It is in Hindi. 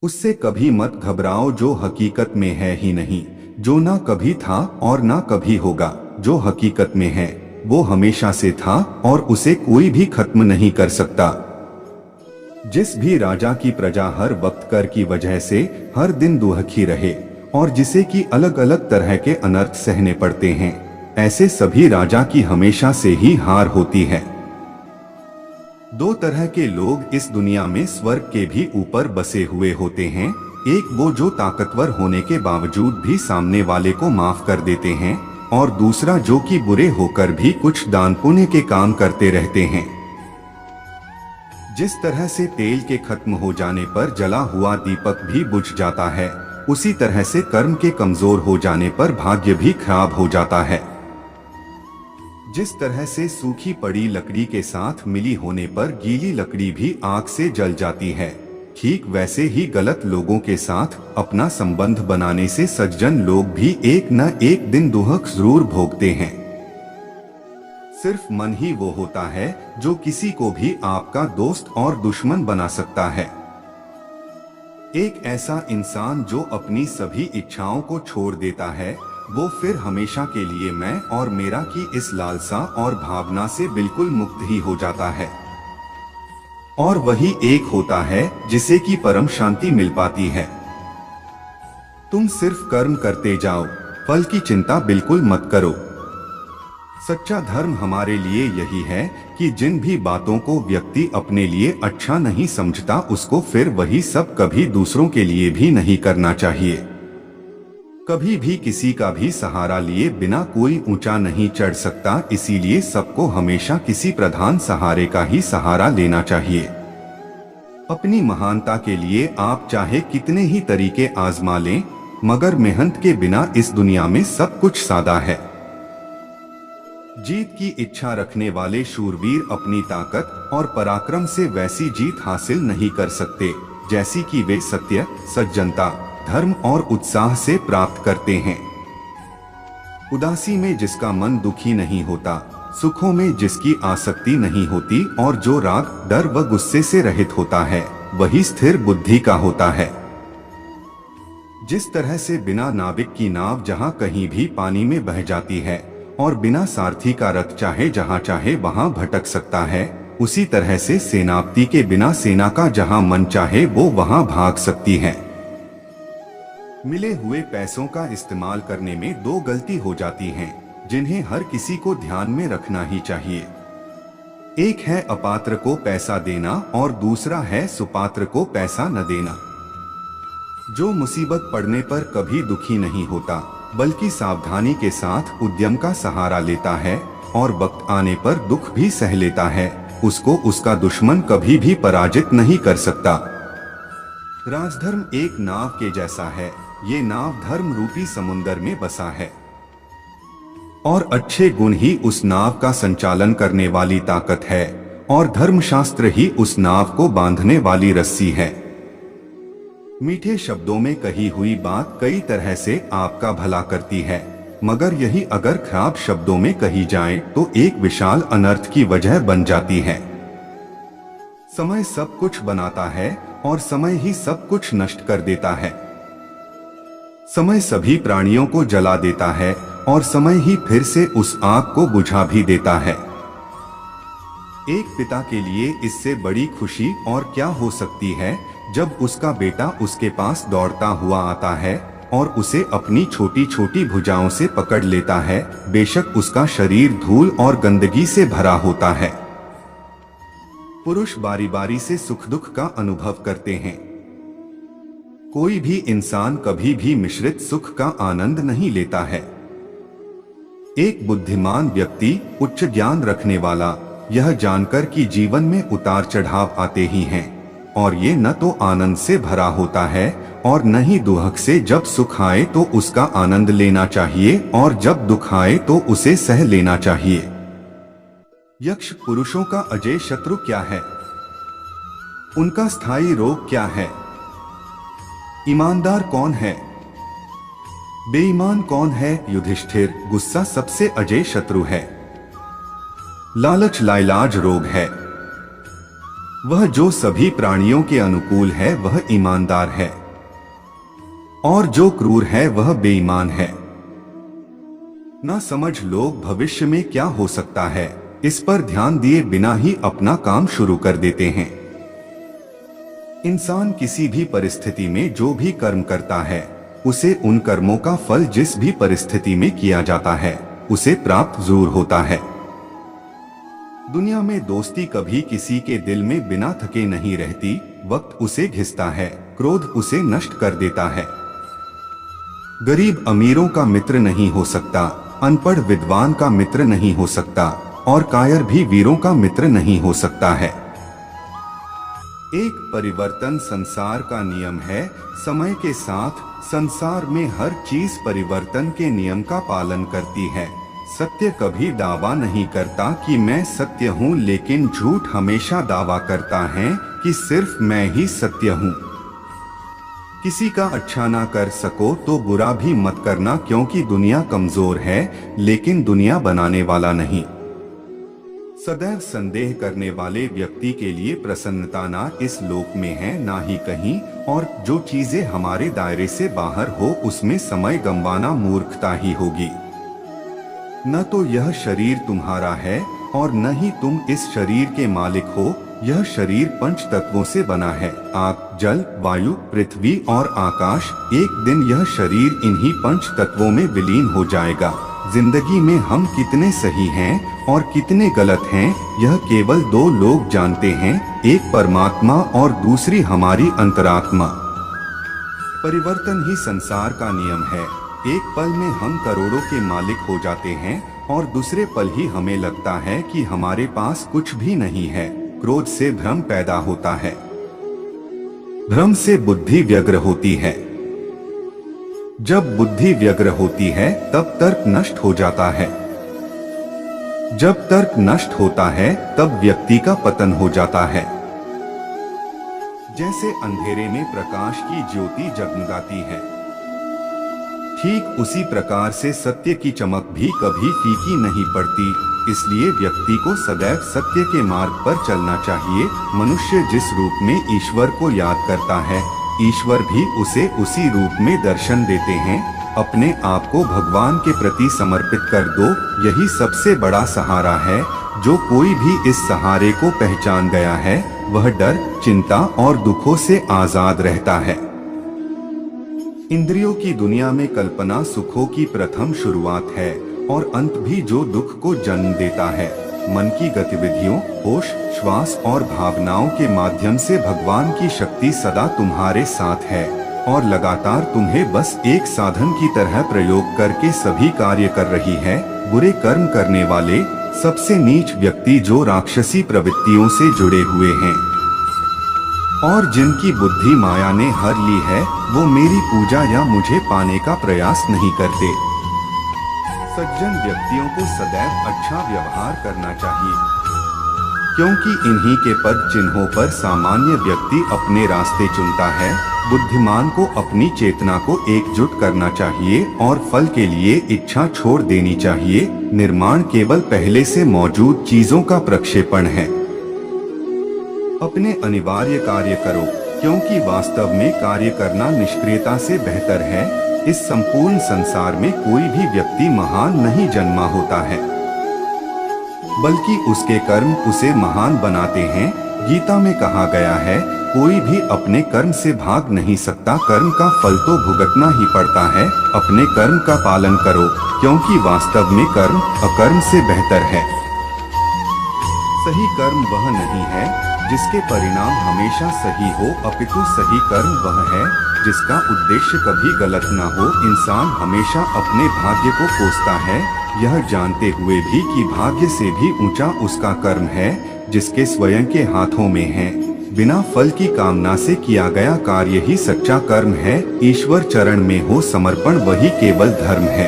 उससे कभी मत घबराओ जो हकीकत में है ही नहीं, जो ना कभी था और ना कभी होगा। जो हकीकत में है वो हमेशा से था और उसे कोई भी खत्म नहीं कर सकता। जिस भी राजा की प्रजा हर वक्त कर की वजह से हर दिन दुखी रहे और जिसे की अलग अलग तरह के अनर्थ सहने पड़ते हैं, ऐसे सभी राजा की हमेशा से ही हार होती है। दो तरह के लोग इस दुनिया में स्वर्ग के भी ऊपर बसे हुए होते हैं। एक वो जो ताकतवर होने के बावजूद भी सामने वाले को माफ कर देते हैं, और दूसरा जो कि बुरे होकर भी कुछ दान पुण्य के काम करते रहते हैं। जिस तरह से तेल के खत्म हो जाने पर जला हुआ दीपक भी बुझ जाता है, उसी तरह से कर्म के कमजोर हो जाने पर भाग्य भी खराब हो जाता है। जिस तरह से सूखी पड़ी लकड़ी के साथ मिली होने पर गीली लकड़ी भी आग से जल जाती है, ठीक वैसे ही गलत लोगों के साथ अपना संबंध बनाने से सज्जन लोग भी एक न एक दिन दुख जरूर भोगते हैं। सिर्फ मन ही वो होता है जो किसी को भी आपका दोस्त और दुश्मन बना सकता है। एक ऐसा इंसान जो अपनी सभी इच्छाओं को छोड़ देता है, वो फिर हमेशा के लिए मैं और मेरा की इस लालसा और भावना से बिल्कुल मुक्त ही हो जाता है। और वही एक होता है जिसे की परम शांति मिल पाती है। तुम सिर्फ कर्म करते जाओ, फल की चिंता बिल्कुल मत करो। सच्चा धर्म हमारे लिए यही है कि जिन भी बातों को व्यक्ति अपने लिए अच्छा नहीं समझता, उसको फिर वही सब कभी दूसरों के लिए भी नहीं करना चाहिए। कभी भी किसी का भी सहारा लिए बिना कोई ऊंचा नहीं चढ़ सकता, इसीलिए सबको हमेशा किसी प्रधान सहारे का ही सहारा लेना चाहिए। अपनी महानता के लिए आप चाहे कितने ही तरीके आजमा लें, मगर मेहनत के बिना इस दुनिया में सब कुछ सादा है। जीत की इच्छा रखने वाले शूरवीर अपनी ताकत और पराक्रम से वैसी जीत हासिल नहीं कर सकते जैसी कि वे सत्य, सज्जनता, धर्म और उत्साह से प्राप्त करते हैं। उदासी में जिसका मन दुखी नहीं होता, सुखों में जिसकी आसक्ति नहीं होती और जो राग, डर व गुस्से से रहित होता है, वही स्थिर बुद्धि का होता है। जिस तरह से बिना नाविक की नाव जहां कहीं भी पानी में बह जाती है और बिना सारथी का रथ चाहे जहां चाहे वहां भटक सकता है, उसी तरह से सेनापति के बिना सेना का जहां मन चाहे वो वहां भाग सकती है। मिले हुए पैसों का इस्तेमाल करने में दो गलती हो जाती हैं, जिन्हें हर किसी को ध्यान में रखना ही चाहिए। एक है अपात्र को पैसा देना और दूसरा है सुपात्र को पैसा न देना। जो मुसीबत पड़ने पर कभी दुखी नहीं होता, बल्कि सावधानी के साथ उद्यम का सहारा लेता है और वक्त आने पर दुख भी सह लेता है, उसको उसका दुश्मन कभी भी पराजित नहीं कर सकता। राजधर्म एक नाव के जैसा है, ये नाव धर्म रूपी समुंदर में बसा है और अच्छे गुण ही उस नाव का संचालन करने वाली ताकत है और धर्मशास्त्र ही उस नाव को बांधने वाली रस्सी है। मीठे शब्दों में कही हुई बात कई तरह से आपका भला करती है, मगर यही अगर खराब शब्दों में कही जाए तो एक विशाल अनर्थ की वजह बन जाती है। समय सब कुछ बनाता है और समय ही सब कुछ नष्ट कर देता है। समय सभी प्राणियों को जला देता है और समय ही फिर से उस आग को बुझा भी देता है। एक पिता के लिए इससे बड़ी खुशी और क्या हो सकती है जब उसका बेटा उसके पास दौड़ता हुआ आता है और उसे अपनी छोटी छोटी भुजाओं से पकड़ लेता है, बेशक उसका शरीर धूल और गंदगी से भरा होता है। पुरुष बारी बारी से सुख दुख का अनुभव करते हैं। कोई भी इंसान कभी भी मिश्रित सुख का आनंद नहीं लेता है। एक बुद्धिमान व्यक्ति, उच्च ज्ञान रखने वाला, यह जानकर कि जीवन में उतार चढ़ाव आते ही हैं और ये न तो आनंद से भरा होता है और न ही दुख से, जब सुख आए तो उसका आनंद लेना चाहिए और जब दुख आए तो उसे सह लेना चाहिए। यक्ष पुरुषों का अजय शत्रु क्या है? उनका स्थायी रोग क्या है? ईमानदार कौन है? बेईमान कौन है? युधिष्ठिर, गुस्सा सबसे अजय शत्रु है। लालच लाइलाज रोग है। वह जो सभी प्राणियों के अनुकूल है वह ईमानदार है, और जो क्रूर है वह बेईमान है। ना समझ लोग भविष्य में क्या हो सकता है, इस पर ध्यान दिए बिना ही अपना काम शुरू कर देते हैं। इंसान किसी भी परिस्थिति में जो भी कर्म करता है, उसे उन कर्मों का फल जिस भी परिस्थिति में किया जाता है उसे प्राप्त जरूर होता है। दुनिया में दोस्ती कभी किसी के दिल में बिना थके नहीं रहती। वक्त उसे घिसता है, क्रोध उसे नष्ट कर देता है। गरीब अमीरों का मित्र नहीं हो सकता, अनपढ़ विद्वान का मित्र नहीं हो सकता, और कायर भी वीरों का मित्र नहीं हो सकता है। एक परिवर्तन संसार का नियम है। समय के साथ संसार में हर चीज परिवर्तन के नियम का पालन करती है। सत्य कभी दावा नहीं करता कि मैं सत्य हूँ, लेकिन झूठ हमेशा दावा करता है कि सिर्फ मैं ही सत्य हूँ। किसी का अच्छा ना कर सको तो बुरा भी मत करना, क्योंकि दुनिया कमजोर है लेकिन दुनिया बनाने वाला नहीं। सदैव संदेह करने वाले व्यक्ति के लिए प्रसन्नता ना इस लोक में है ना ही कहीं, और जो चीजें हमारे दायरे से बाहर हो उसमें समय गंवाना मूर्खता ही होगी। न तो यह शरीर तुम्हारा है और न ही तुम इस शरीर के मालिक हो। यह शरीर पंच तत्वों से बना है, आग, जल, वायु, पृथ्वी और आकाश। एक दिन यह शरीर इन्हीं पंच तत्वों में विलीन हो जाएगा। जिंदगी में हम कितने सही हैं और कितने गलत हैं, यह केवल दो लोग जानते हैं, एक परमात्मा और दूसरी हमारी अंतरात्मा। परिवर्तन ही संसार का नियम है। एक पल में हम करोड़ों के मालिक हो जाते हैं और दूसरे पल ही हमें लगता है कि हमारे पास कुछ भी नहीं है। क्रोध से भ्रम पैदा होता है, भ्रम से बुद्धि व्यग्र होती है। जब बुद्धि व्यग्र होती है तब तर्क नष्ट हो जाता है। जब तर्क नष्ट होता है तब व्यक्ति का पतन हो जाता है। जैसे अंधेरे में प्रकाश की ज्योति जगमगाती है, ठीक उसी प्रकार से सत्य की चमक भी कभी फीकी नहीं पड़ती। इसलिए व्यक्ति को सदैव सत्य के मार्ग पर चलना चाहिए। मनुष्य जिस रूप में ईश्वर को याद करता है, ईश्वर भी उसे उसी रूप में दर्शन देते हैं। अपने आप को भगवान के प्रति समर्पित कर दो, यही सबसे बड़ा सहारा है। जो कोई भी इस सहारे को पहचान गया है वह डर, चिंता और दुखों से आजाद रहता है। इंद्रियों की दुनिया में कल्पना सुखों की प्रथम शुरुआत है और अंत भी जो दुख को जन्म देता है। मन की गतिविधियों, होश, श्वास और भावनाओं के माध्यम से भगवान की शक्ति सदा तुम्हारे साथ है और लगातार तुम्हें बस एक साधन की तरह प्रयोग करके सभी कार्य कर रही है। बुरे कर्म करने वाले, सबसे नीच व्यक्ति जो राक्षसी प्रवृत्तियों से जुड़े हुए हैं और जिनकी बुद्धि माया ने हर ली है, वो मेरी पूजा या मुझे पाने का प्रयास नहीं करते। सज्जन व्यक्तियों को सदैव अच्छा व्यवहार करना चाहिए, क्योंकि इन्हीं के पद चिन्हों पर सामान्य व्यक्ति अपने रास्ते चुनता है। बुद्धिमान को अपनी चेतना को एकजुट करना चाहिए और फल के लिए इच्छा छोड़ देनी चाहिए। निर्माण केवल पहले से मौजूद चीजों का प्रक्षेपण है। अपने अनिवार्य कार्य करो, क्योंकि वास्तव में कार्य करना निष्क्रियता से बेहतर है। इस संपूर्ण संसार में कोई भी व्यक्ति महान नहीं जन्मा होता है, बल्कि उसके कर्म उसे महान बनाते हैं। गीता में कहा गया है, कोई भी अपने कर्म से भाग नहीं सकता, कर्म का फल तो भुगतना ही पड़ता है। अपने कर्म का पालन करो, क्योंकि वास्तव में कर्म अकर्म से बेहतर है। सही कर्म वह नहीं है जिसके परिणाम हमेशा सही हो, अपितु सही कर्म वह है जिसका उद्देश्य कभी गलत न हो। इंसान हमेशा अपने भाग्य को कोसता है, यह जानते हुए भी कि भाग्य से भी ऊंचा उसका कर्म है जिसके स्वयं के हाथों में है। बिना फल की कामना से किया गया कार्य ही सच्चा कर्म है। ईश्वर चरण में हो समर्पण, वही केवल धर्म है।